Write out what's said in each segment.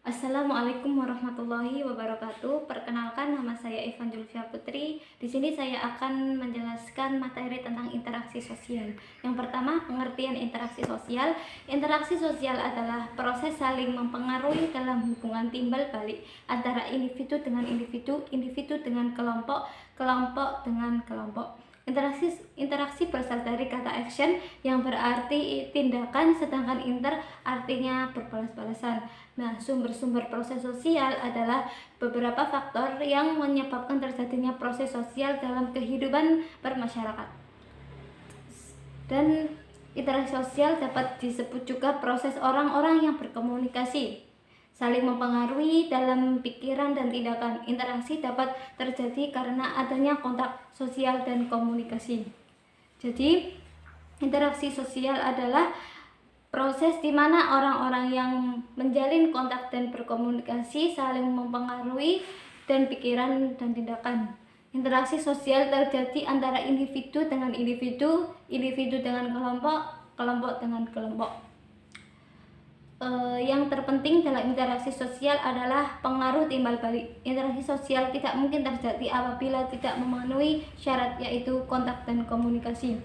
Assalamualaikum warahmatullahi wabarakatuh. Perkenalkan, nama saya Ivan Julfia Putri. Di sini saya akan menjelaskan materi tentang interaksi sosial. Yang pertama, pengertian interaksi sosial. Interaksi sosial adalah proses saling mempengaruhi dalam hubungan timbal balik antara individu dengan individu, individu dengan kelompok, kelompok dengan kelompok. Interaksi berasal dari kata action yang berarti tindakan, sedangkan inter artinya berbalas-balasan. Nah, sumber-sumber proses sosial adalah beberapa faktor yang menyebabkan terjadinya proses sosial dalam kehidupan bermasyarakat. Dan interaksi sosial dapat disebut juga proses orang-orang yang berkomunikasi, saling mempengaruhi dalam pikiran dan tindakan. Interaksi dapat terjadi karena adanya kontak sosial dan komunikasi. Jadi, interaksi sosial adalah proses di mana orang-orang yang menjalin kontak dan berkomunikasi saling mempengaruhi dan pikiran dan tindakan. Interaksi sosial terjadi antara individu dengan individu, individu dengan kelompok, kelompok dengan kelompok. Yang terpenting dalam interaksi sosial adalah pengaruh timbal balik. Interaksi sosial tidak mungkin terjadi apabila tidak memenuhi syarat, yaitu kontak dan komunikasi.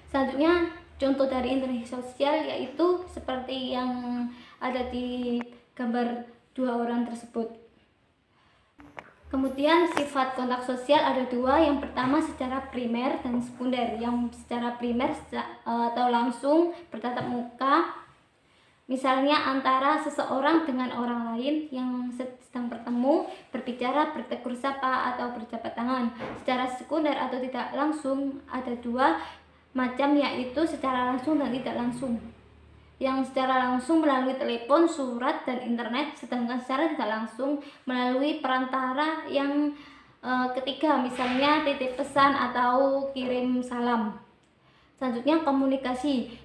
Selanjutnya, contoh dari interaksi sosial yaitu seperti yang ada di gambar dua orang tersebut. Kemudian sifat kontak sosial ada dua. Yang pertama secara primer dan sekunder. Yang secara primer atau langsung bertatap muka, misalnya antara seseorang dengan orang lain yang sedang bertemu, berbicara, bertegur sapa, atau berjabat tangan. Secara sekunder atau tidak langsung ada dua macam, yaitu secara langsung dan tidak langsung. Yang secara langsung melalui telepon, surat, dan internet, sedangkan secara tidak langsung melalui perantara yang ketiga, misalnya titip pesan atau kirim salam. Selanjutnya komunikasi.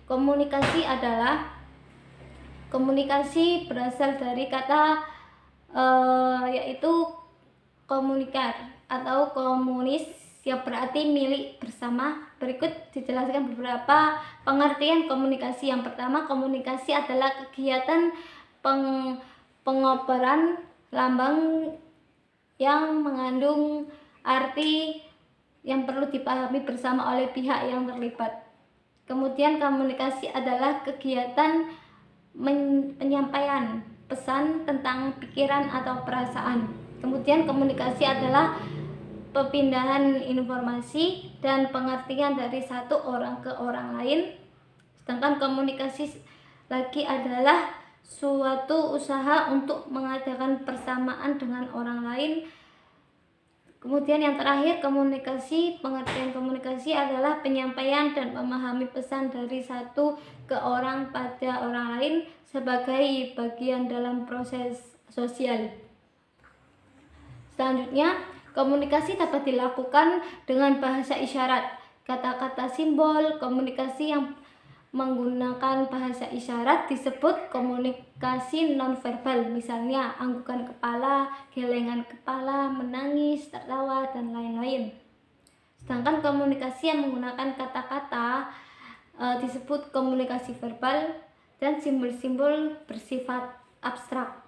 Komunikasi berasal dari kata yaitu komunikat atau komunis yang berarti milik bersama. Berikut dijelaskan beberapa pengertian komunikasi. Yang pertama, komunikasi adalah kegiatan pengobaran lambang yang mengandung arti yang perlu dipahami bersama oleh pihak yang terlibat. Kemudian komunikasi adalah kegiatan penyampaian pesan tentang pikiran atau perasaan. Kemudian komunikasi adalah perpindahan informasi dan pengertian dari satu orang ke orang lain. Sedangkan komunikasi lagi adalah suatu usaha untuk mengadakan persamaan dengan orang lain. Kemudian yang terakhir, pengertian komunikasi adalah penyampaian dan memahami pesan dari satu ke orang pada orang lain sebagai bagian dalam proses sosial. Selanjutnya, komunikasi dapat dilakukan dengan bahasa isyarat, kata-kata simbol. Komunikasi yang menggunakan bahasa isyarat disebut komunikasi nonverbal, misalnya anggukan kepala, gelengan kepala, menangis, tertawa, dan lain-lain. Sedangkan komunikasi yang menggunakan kata-kata disebut komunikasi verbal dan simbol-simbol bersifat abstrak.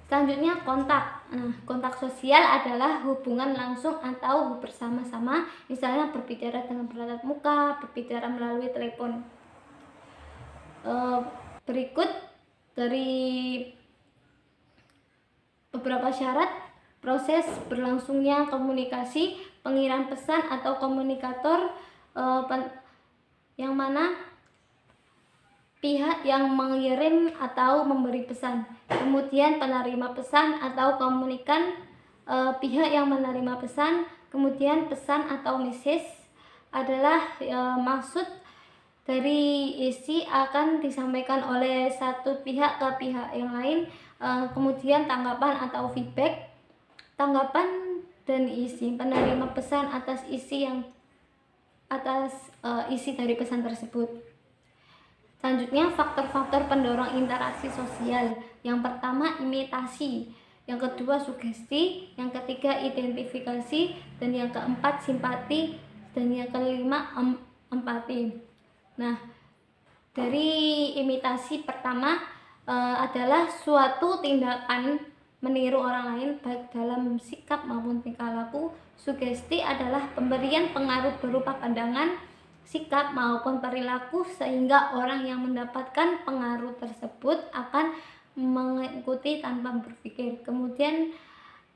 Selanjutnya kontak. Kontak sosial adalah hubungan langsung atau bersama-sama, misalnya berbicara dengan bertatap muka, berbicara melalui telepon. Berikut dari beberapa syarat proses berlangsungnya komunikasi. Pengirim pesan atau komunikator, yang mana pihak yang mengirim atau memberi pesan. Kemudian penerima pesan atau komunikan, pihak yang menerima pesan. Kemudian pesan atau message adalah maksud dari isi akan disampaikan oleh satu pihak ke pihak yang lain. Kemudian tanggapan atau feedback, tanggapan dan isi penerima pesan atas isi dari pesan tersebut. Selanjutnya, faktor-faktor pendorong interaksi sosial. Yang pertama, imitasi. Yang kedua, sugesti. Yang ketiga, identifikasi. Dan yang keempat, simpati. Dan yang kelima, empati. Nah, dari imitasi pertama, adalah suatu tindakan meniru orang lain baik dalam sikap maupun tingkah laku. Sugesti adalah pemberian pengaruh berupa pandangan, sikap maupun perilaku sehingga orang yang mendapatkan pengaruh tersebut akan mengikuti tanpa berpikir. Kemudian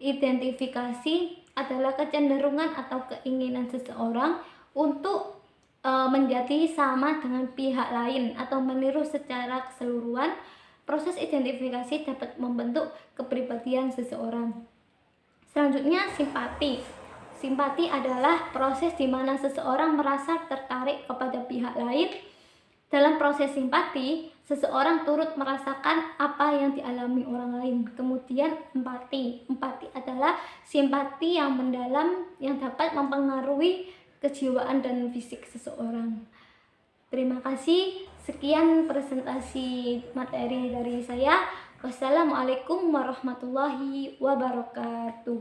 identifikasi adalah kecenderungan atau keinginan seseorang untuk menjadi sama dengan pihak lain atau meniru secara keseluruhan. Proses identifikasi dapat membentuk kepribadian seseorang. Selanjutnya, simpati. Simpati adalah proses di mana seseorang merasa tertarik kepada pihak lain. Dalam proses simpati, seseorang turut merasakan apa yang dialami orang lain. Kemudian empati. Empati adalah simpati yang mendalam yang dapat mempengaruhi kejiwaan dan fisik seseorang. Terima kasih. Sekian presentasi materi dari saya. Wassalamualaikum warahmatullahi wabarakatuh.